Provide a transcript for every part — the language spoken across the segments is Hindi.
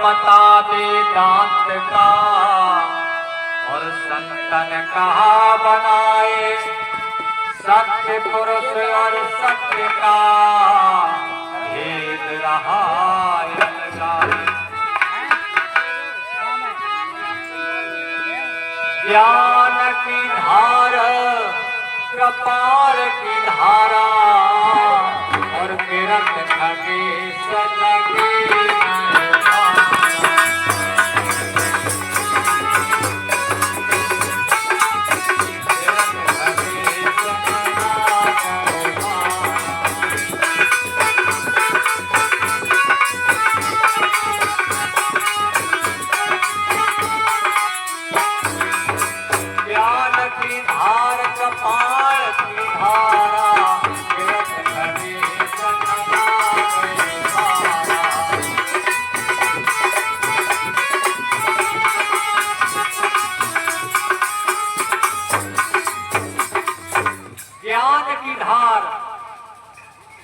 मता वेदांत का और संतन कहा बनाए, सत्य पुरुष और सत्य का भेद रहा अलगाए। ज्ञान की धार कपाल की धारा और किरण खगेश लगे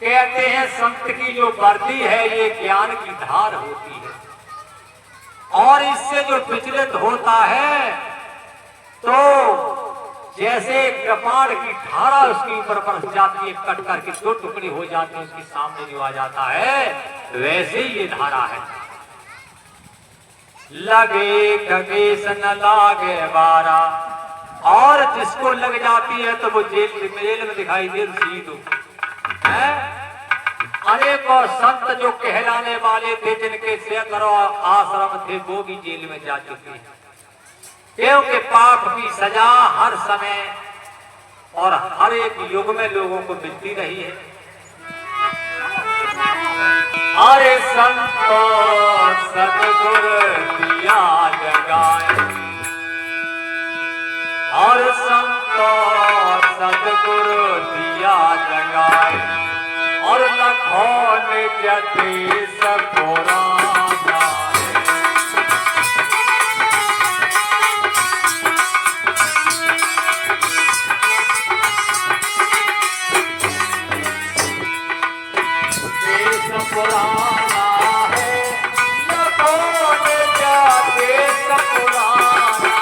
कहते हैं संत की जो वर्दी है ये ज्ञान की धार होती है और इससे जो विचलित होता है तो जैसे कृपाण की धारा उसके ऊपर बरस जाती है, कट करके दो टुकड़े हो जाते हैं, उसके सामने जो आ जाता है वैसे ही ये धारा है। लगे खगेश न लागे बारा, और जिसको लग जाती है तो वो जेल में दिखाई दे सीधो है। अनेकों संत जो कहलाने वाले थे जिनके सैकड़ों आश्रम थे वो भी जेल में जा चुके हैं, क्योंकि पाप की सजा हर समय और हर एक युग में लोगों को मिलती रही है। अरे संतो सतगुर दिया जगाए, और संतो सतगुर दिया जगाए, और लखों ने जति सपुराना पुराना है, लखों ने जति सपुराना है,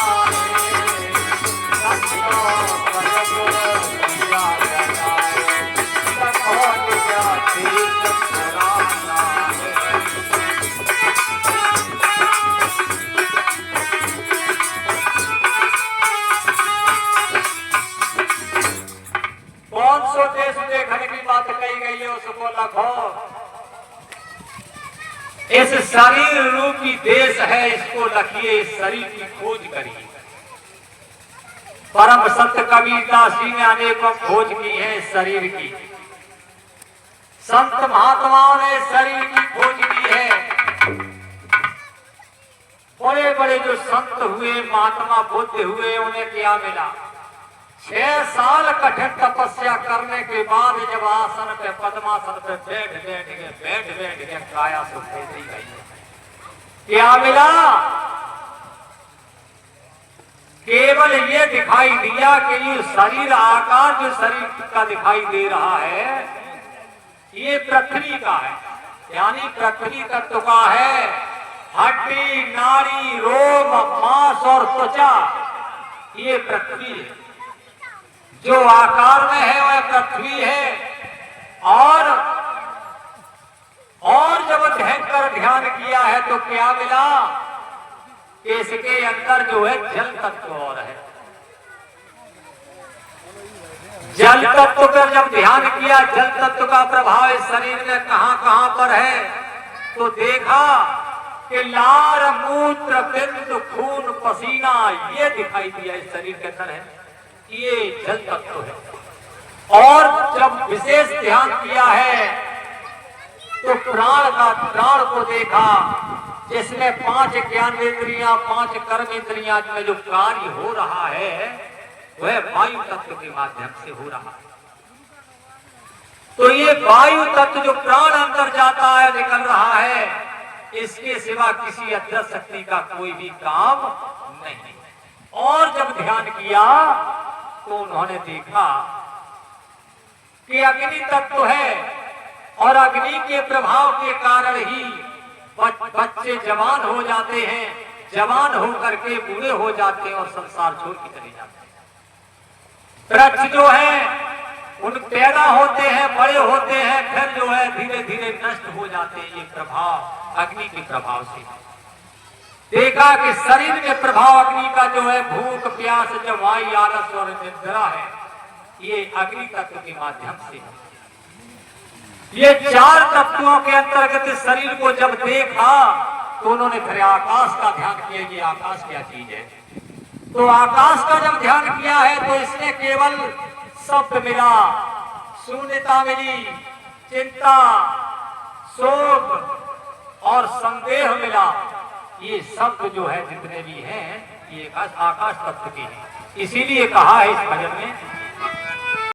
सतगुर दिया जगाए, लखों ने जति सपुराना है। 500 देश देखने की बात कही गई है, उसको लखों इस शरीर रूपी देश है, इसको लखिए, इस शरीर की खोज करिए। परम संत कबीरदास जी ने अनेकों खोज की है इस शरीर की, संत महात्माओं ने शरीर की खोज की है। बड़े बड़े जो संत हुए, महात्मा बुद्ध हुए, उन्हें क्या मिला? 6 साल कठिन तपस्या करने के बाद जब आसन पे, पद्मासन पे बैठ के काया सुखेती गई, क्या मिला? केवल ये दिखाई दिया कि ये शरीर आकार जो शरीर का दिखाई दे रहा है ये पृथ्वी का है, यानी पृथ्वी तत्व का है। हड्डी, नाड़ी, रोम, मांस और त्वचा ये पृथ्वी है, जो आकार में है वह पृथ्वी है। और जब ध्यान किया है तो क्या मिला कि इसके अंदर जो है जल तत्व और है। जल तत्व पर जब ध्यान किया, जल तत्व का प्रभाव इस शरीर में कहां कहां पर है, तो देखा कि लार, मूत्र, बिंदु, खून, पसीना ये दिखाई दिया इस शरीर के अंदर है, ये जल तत्व है। और जब विशेष ध्यान किया है तो प्राण को देखा, जिसमें 5 ज्ञानेंद्रियां, 5 कर्मेंद्रियां में जो कार्य हो रहा है वह वायु तत्व के माध्यम से हो रहा है। तो ये वायु तत्व जो प्राण अंदर जाता है, निकल रहा है, इसके सिवा किसी अदृश्य शक्ति का कोई भी काम नहीं। और जब ध्यान किया तो उन्होंने देखा कि अग्नि तत्व है और अग्नि के प्रभाव के कारण ही बच्चे जवान हो जाते हैं, जवान होकर के बूढ़े हो जाते हैं और संसार छोड़ के चले जाते हैं। वृक्ष जो है उन पैदा होते हैं, बड़े होते हैं, फिर जो है धीरे धीरे नष्ट हो जाते हैं। ये प्रभाव अग्नि के प्रभाव से देखा कि शरीर में प्रभाव अग्नि का जो है भूख प्यास जवाई आलस और निद्रा है, ये अग्नि तत्व के माध्यम से है। ये चार तत्वों के अंतर्गत शरीर को जब देखा तो उन्होंने फिर आकाश का ध्यान किया कि आकाश क्या चीज है। तो आकाश का जब ध्यान किया है तो इसमें केवल शब्द मिला, शून्यता मिली, चिंता, शोक और संदेह मिला। ये शब्द जो है जितने भी हैं ये आकाश तत्व के हैं। इसीलिए कहा है इस भजन में